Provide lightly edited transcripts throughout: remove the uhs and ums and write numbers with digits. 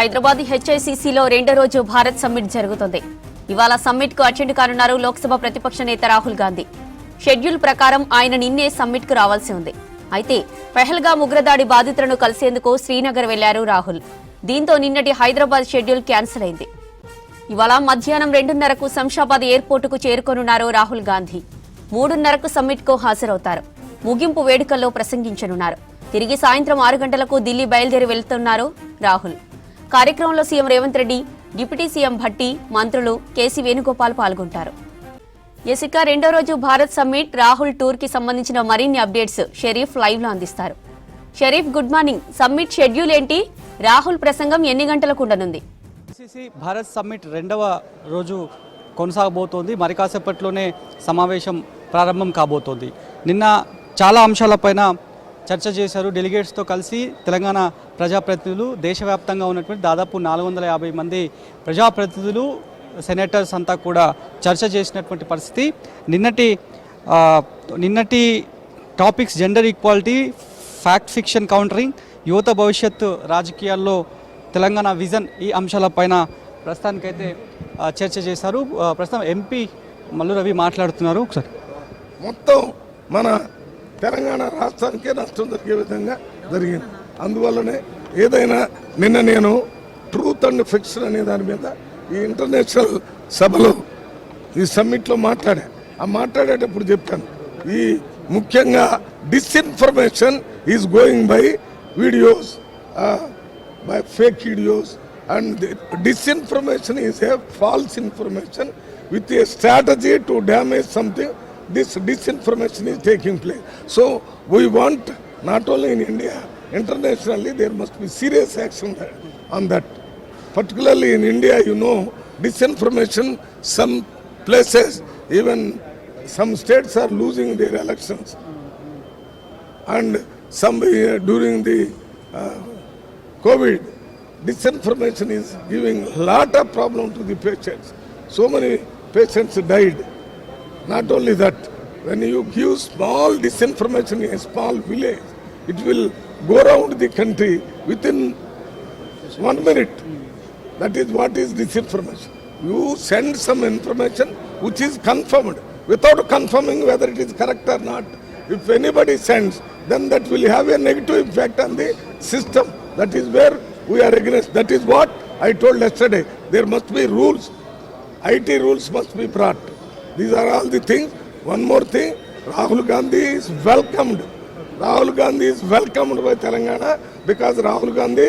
హైదరాబాద్ హెచ్ఐసిసిలో రెండో రోజు భారత్ సమ్మిట్ జరుగుతుంది. ఇవాళ సమ్మిట్ కు అటెండ్ కానున్నారు లోక్సభ ప్రతిపక్ష నేత రాహుల్ గాంధీ. షెడ్యూల్ ప్రకారం ఆయన నిన్నే సమ్మిట్ కు రావాల్సి ఉంది. అయితే పహల్గామ్ ఉగ్రదాడి బాధితులను కలిసేందుకు శ్రీనగర్ వెళ్లారు రాహుల్. దీంతో నిన్నటి హైదరాబాద్ షెడ్యూల్ క్యాన్సిల్ అయింది. ఇవాళ మధ్యాహ్నం 2:30కు శంషాబాద్ ఎయిర్పోర్టుకు చేరుకోనున్నారు రాహుల్ గాంధీ. 3:30కు సమ్మిట్ కు హాజరవుతారు. ముగింపు వేడుకల్లో ప్రసంగించనున్నారు. తిరిగి సాయంత్రం 6 గంటలకు ఢిల్లీ బయలుదేరి వెళ్తున్నారు రాహుల్. కార్యక్రమంలో CM Revanth Reddy, deputy CM Bhatti, మంత్రులు కేసీ వేణుగోపాల్ పాల్గొంటారు. ఇక రెండో రోజు భారత్ సమ్మిట్ రాహుల్ టూర్ కి సంబంధించిన మరిన్ని అప్డేట్స్ షరీఫ్ లైవ్ లో అందిస్తారు. Sharif, good morning. Summit schedule ఏంటి? రాహుల్ ప్రసంగం ఎన్ని గంటలకు ఉండనుంది? భారత్ సమ్మిట్ రెండవ రోజు కొనసాగబోతోంది. మరి కాసేపట్లోనే సమావేశం ప్రారంభం కాబోతోంది. నిన్న చాలా అంశాలపైన చర్చ చేశారు డెలిగేట్స్తో కలిసి తెలంగాణ ప్రజాప్రతినిధులు. దేశవ్యాప్తంగా ఉన్నటువంటి దాదాపు 450 మంది ప్రజాప్రతినిధులు, సెనేటర్స్ అంతా కూడా చర్చ చేసినటువంటి పరిస్థితి. నిన్నటి topics gender equality, fact fiction countering, యువత భవిష్యత్తు రాజకీయాల్లో తెలంగాణ విజన్, ఈ అంశాలపైన ప్రస్తుతానికైతే చర్చ చేశారు. ప్రస్తుతం ఎంపీ మల్లు రవి మాట్లాడుతున్నారు. ఒకసారి మొత్తం మన తెలంగాణ రాష్ట్రానికే నష్టం జరిగే విధంగా జరిగింది. అందువల్లనే ఏదైనా నిన్న నేను ట్రూత్ అండ్ ఫిక్షన్ అనే దాని మీద ఈ ఇంటర్నేషనల్ సభలో ఈ సమ్మిట్లో మాట్లాడేటప్పుడు చెప్పాను. ఈ ముఖ్యంగా disinformation is going by videos, by fake videos, and disinformation is a false information with a strategy to damage something. This disinformation is taking place. So we want, not only in India, internationally there must be serious action on that. Particularly in India, you know, disinformation, some places, even some states are losing their elections, and some during the COVID, disinformation is giving a lot of problem to the patients. So many patients died. Not only that, when you give small disinformation in a small village, it will go around the country within 1 minute. That is what is disinformation. You send some information which is confirmed without confirming whether it is correct or not. If anybody sends, then that will have a negative impact on the system. That is where we are against. That is what I told yesterday. There must be rules. IT rules must be brought. These are all the things. One more thing, Rahul Gandhi is welcomed. Rahul Gandhi is welcomed by Telangana because Rahul Gandhi,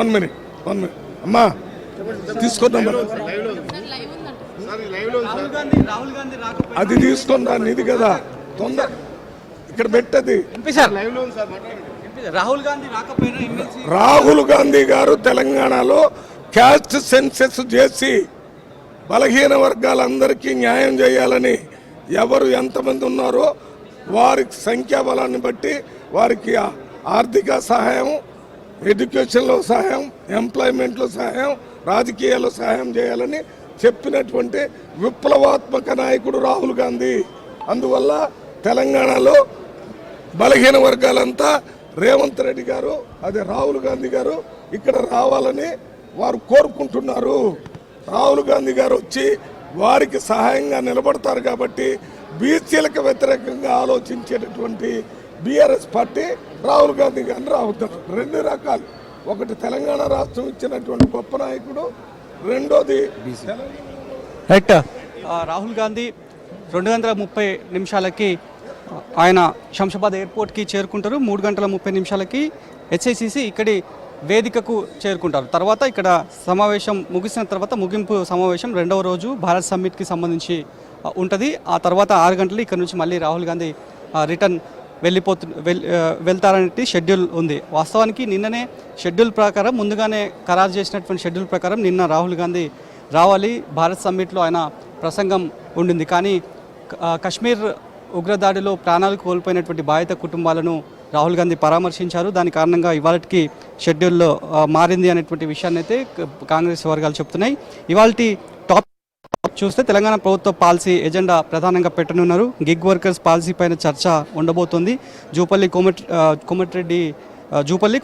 1 minute. Amma, తీసుకున్నాం. అది తీసుకున్నా ఇది కదా తొందర ఇక్కడ పెట్టది. రాహుల్ గాంధీ గారు తెలంగాణలో caste senses చేసి బలహీన వర్గాలందరికీ న్యాయం చేయాలని, ఎవరు ఎంతమంది ఉన్నారో వారి సంఖ్యాబలాన్ని బట్టి వారికి ఆర్థిక సహాయం, ఎడ్యుకేషన్లో సహాయం, ఎంప్లాయ్మెంట్లో సహాయం, రాజకీయాల్లో సహాయం చేయాలని చెప్పినటువంటి విప్లవాత్మక నాయకుడు రాహుల్ గాంధీ. అందువల్ల తెలంగాణలో బలహీన వర్గాలంతా రేవంత్ రెడ్డి గారు, అదే రాహుల్ గాంధీ గారు ఇక్కడ రావాలని వారు కోరుకుంటున్నారు. రాహుల్ గాంధీ గారు వచ్చి వారికి సహాయంగా నిలబడతారు కాబట్టి బీసీలకు వ్యతిరేకంగా ఆలోచించేటటువంటి బీఆర్ఎస్ పార్టీ రాహుల్ గాంధీ గారిని రావుతారు. 2 రకాలు, ఒకటి తెలంగాణ రాష్ట్రం ఇచ్చినటువంటి గొప్ప నాయకుడు, రెండోది రైట్. రాహుల్ గాంధీ 2:30 నిమిషాలకి ఆయన శంషాబాద్ ఎయిర్పోర్ట్కి చేరుకుంటారు. 3:30 హెచ్ఐసిసి ఇక్కడి వేదికకు చేరుకుంటారు. తర్వాత ఇక్కడ సమావేశం ముగిసిన తర్వాత ముగింపు సమావేశం రెండవ రోజు భారత్ సమ్మిట్కి సంబంధించి ఉంటుంది. ఆ తర్వాత 6 గంటలు ఇక్కడ నుంచి మళ్ళీ రాహుల్ గాంధీ రిటర్న్ వెళ్తారనే షెడ్యూల్ ఉంది. వాస్తవానికి నిన్ననే షెడ్యూల్ ప్రకారం, ముందుగానే ఖరారు చేసినటువంటి షెడ్యూల్ ప్రకారం నిన్న రాహుల్ గాంధీ రావాలి, భారత్ సమ్మిట్లో ఆయన ప్రసంగం ఉండింది. కానీ కశ్మీర్ ఉగ్రదాడిలో ప్రాణాలు కోల్పోయినటువంటి బాధిత కుటుంబాలను రాహుల్ గాంధీ పరామర్శించారు. దాని కారణంగా ఇవాళకి షెడ్యూల్లో మారింది అనేటువంటి విషయాన్ని అయితే కాంగ్రెస్ వర్గాలు చెప్తున్నాయి. ఇవాళ టాపిక్ చూస్తే తెలంగాణ ప్రభుత్వ పాలసీ ఎజెండా ప్రధానంగా పెట్టనున్నారు. గిగ్ వర్కర్స్ పాలసీ పైన చర్చ ఉండబోతోంది. జూపల్లి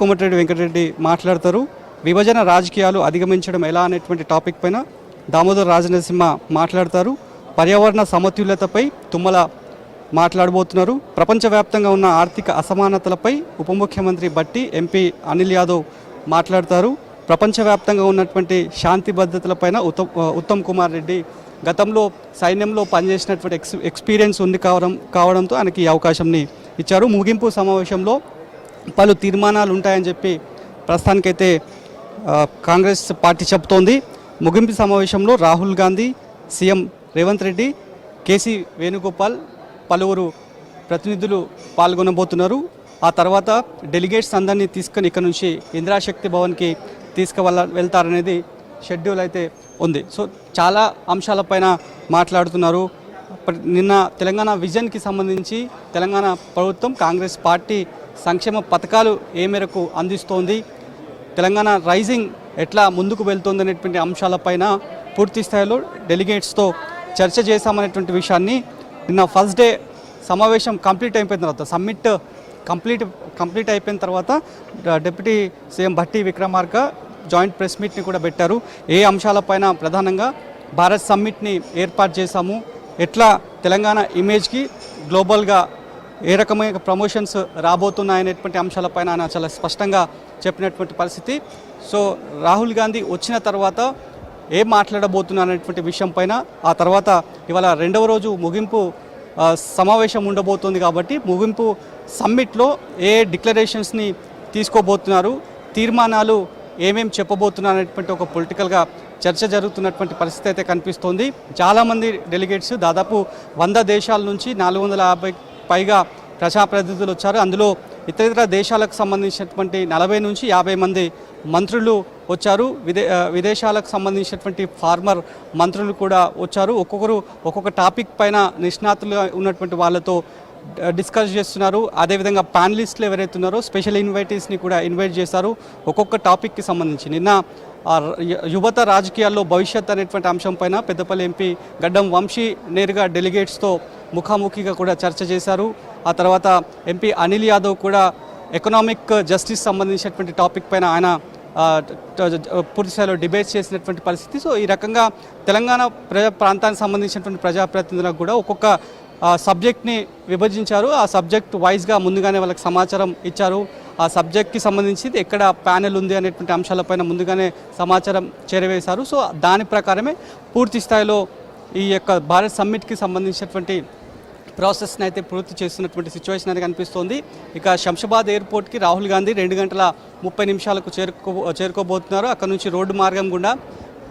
కోమటిరెడ్డి వెంకటరెడ్డి మాట్లాడతారు. విభజన రాజకీయాలు అధిగమించడం ఎలా అనేటువంటి టాపిక్ పైన దామోదర్ రాజనరసింహ మాట్లాడతారు. పర్యావరణ సమతుల్యతపై తుమ్మల మాట్లాడబోతున్నారు. ప్రపంచవ్యాప్తంగా ఉన్న ఆర్థిక అసమానతలపై ఉప ముఖ్యమంత్రి భట్టి, ఎంపీ అనిల్ యాదవ్ మాట్లాడతారు. ప్రపంచవ్యాప్తంగా ఉన్నటువంటి శాంతి భద్రతలపైన ఉత్తమ్ కుమార్ రెడ్డి గతంలో సైన్యంలో పనిచేసినటువంటి ఎక్స్పీరియన్స్ ఉంది కావడంతో ఆయనకి ఈ అవకాశంని ఇచ్చారు. ముగింపు సమావేశంలో పలు తీర్మానాలు ఉంటాయని చెప్పి ప్రస్తుతానికైతే కాంగ్రెస్ పార్టీ చెబుతోంది. ముగింపు సమావేశంలో రాహుల్ గాంధీ, సీఎం రేవంత్ రెడ్డి, కేసీ వేణుగోపాల్ పలువురు ప్రతినిధులు పాల్గొనబోతున్నారు. ఆ తర్వాత డెలిగేట్స్ అందరినీ తీసుకొని ఇక్కడ నుంచి ఇందిరాశక్తి భవన్కి వెళ్తారనేది షెడ్యూల్ అయితే ఉంది. సో చాలా అంశాలపైన మాట్లాడుతున్నారు. నిన్న తెలంగాణ విజన్కి సంబంధించి తెలంగాణ ప్రభుత్వం, కాంగ్రెస్ పార్టీ సంక్షేమ పథకాలు ఏ మేరకు అందిస్తోంది, తెలంగాణ రైజింగ్ ఎట్లా ముందుకు వెళ్తుంది అనేటువంటి అంశాలపైన పూర్తి స్థాయిలో డెలిగేట్స్తో చర్చ చేశామనేటువంటి విషయాన్ని నిన్న ఫస్ట్ డే సమావేశం కంప్లీట్ అయిపోయిన తర్వాత, సమ్మిట్ కంప్లీట్ అయిపోయిన తర్వాత deputy CM Bhatti Vikramarka joint press మీట్ని కూడా పెట్టారు. ఏ అంశాలపైన ప్రధానంగా భారత్ సమ్మిట్ని ఏర్పాటు చేశాము, ఎట్లా తెలంగాణ ఇమేజ్కి గ్లోబల్గా ఏ రకమైన ప్రమోషన్స్ రాబోతున్నాయనేటువంటి అంశాలపైన ఆయన చాలా స్పష్టంగా చెప్పినటువంటి పరిస్థితి. సో రాహుల్ గాంధీ వచ్చిన తర్వాత ఏం మాట్లాడబోతున్నారనేటువంటి విషయం పైన, ఆ తర్వాత ఇవాళ రెండవ రోజు ముగింపు సమావేశం ఉండబోతుంది కాబట్టి ముగింపు సమ్మిట్లో ఏ డిక్లరేషన్స్ని తీసుకోబోతున్నారు, తీర్మానాలు ఏమేమి చెప్పబోతున్నారు అనేటువంటి ఒక పొలిటికల్గా చర్చ జరుగుతున్నటువంటి పరిస్థితి అయితే కనిపిస్తోంది. చాలామంది డెలిగేట్స్, దాదాపు 100 దేశాల నుంచి 450 పైగా ప్రజాప్రతినిధులు వచ్చారు. అందులో ఇతర దేశాలకు సంబంధించినటువంటి 40 నుంచి 50 మంది మంత్రులు వచ్చారు. విదేశాలకు సంబంధించినటువంటి ఫార్మర్ మంత్రులు కూడా వచ్చారు. ఒక్కొక్కరు ఒక్కొక్క టాపిక్ పైన నిష్ణాతులుగా ఉన్నటువంటి వాళ్ళతో డిస్కస్ చేస్తున్నారు. అదేవిధంగా ప్యానలిస్టులు ఎవరైతే ఉన్నారో స్పెషల్ ఇన్వైటీస్ని కూడా ఇన్వైట్ చేశారు ఒక్కొక్క టాపిక్కి సంబంధించి. నిన్న యువత రాజకీయాల్లో భవిష్యత్ అనేటువంటి అంశం పైన పెద్దపల్లి ఎంపీ గడ్డం వంశీ నేరుగా డెలిగేట్స్తో ముఖాముఖిగా కూడా చర్చ చేశారు. ఆ తర్వాత ఎంపీ అనిల్ యాదవ్ కూడా ఎకనామిక్ జస్టిస్ సంబంధించినటువంటి టాపిక్ పైన ఆయన పూర్తి స్థాయిలో డిబేట్స్ చేసినటువంటి పరిస్థితి. సో ఈ రకంగా తెలంగాణ ప్రాంతానికి సంబంధించినటువంటి ప్రజాప్రతినిధులకు కూడా ఒక్కొక్క సబ్జెక్ట్ని విభజించారు. ఆ సబ్జెక్ట్ వైజ్గా ముందుగానే వాళ్ళకి సమాచారం ఇచ్చారు. ఆ సబ్జెక్ట్కి సంబంధించి ఎక్కడ ప్యానెల్ ఉంది అనేటువంటి అంశాలపైన ముందుగానే సమాచారం చేరవేశారు. సో దాని ప్రకారమే పూర్తి స్థాయిలో ఈ యొక్క భారత్ సమ్మిట్కి సంబంధించినటువంటి ప్రాసెస్ని అయితే పూర్తి చేస్తున్నటువంటి సిచ్యువేషన్ అనేది కనిపిస్తోంది. ఇక శంషాబాద్ ఎయిర్పోర్ట్కి రాహుల్ గాంధీ 2 గంటల 30 నిమిషాలకు చేరుకోబోతున్నారు. అక్కడ నుంచి రోడ్డు మార్గం గుండా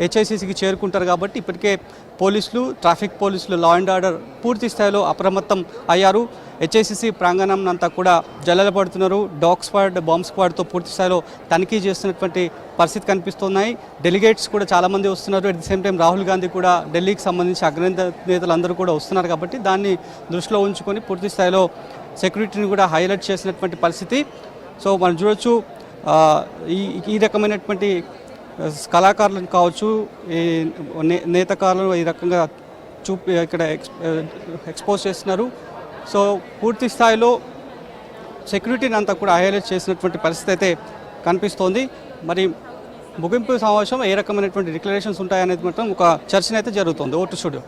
హెచ్ఐసిసికి చేరుకుంటారు. కాబట్టి ఇప్పటికే పోలీసులు, ట్రాఫిక్ పోలీసులు, లా అండ్ ఆర్డర్ పూర్తి స్థాయిలో అప్రమత్తం అయ్యారు. హెచ్ఐసిసి ప్రాంగణం అంతా కూడా జల్లెడపడుతున్నారు. డాగ్ స్క్వాడ్, బాంబ్ స్క్వాడ్తో పూర్తి స్థాయిలో తనిఖీ చేస్తున్నటువంటి పరిస్థితి కనిపిస్తున్నాయి. డెలిగేట్స్ కూడా చాలామంది వస్తున్నారు. At the same time Rahul Gandhi కూడా ఢిల్లీకి సంబంధించి అగ్రనేత నేతలందరూ కూడా వస్తున్నారు. కాబట్టి దాన్ని దృష్టిలో ఉంచుకొని పూర్తి స్థాయిలో సెక్యూరిటీని కూడా హైలైట్ చేసినటువంటి పరిస్థితి. సో మనం చూడొచ్చు ఈ రకమైనటువంటి కళాకారులను కావచ్చు, ఈ నేతకారులు ఈ రకంగా ఇక్కడ ఎక్స్పోజ్ చేస్తున్నారు. సో పూర్తి స్థాయిలో సెక్యూరిటీని అంతా కూడా హైలైట్ చేసినటువంటి పరిస్థితి అయితే కనిపిస్తోంది. మరి ముగింపు సమావేశం ఏ రకమైనటువంటి డిక్లరేషన్స్ ఉంటాయనేది మాత్రం ఒక చర్చనైతే జరుగుతుంది. Vote studio.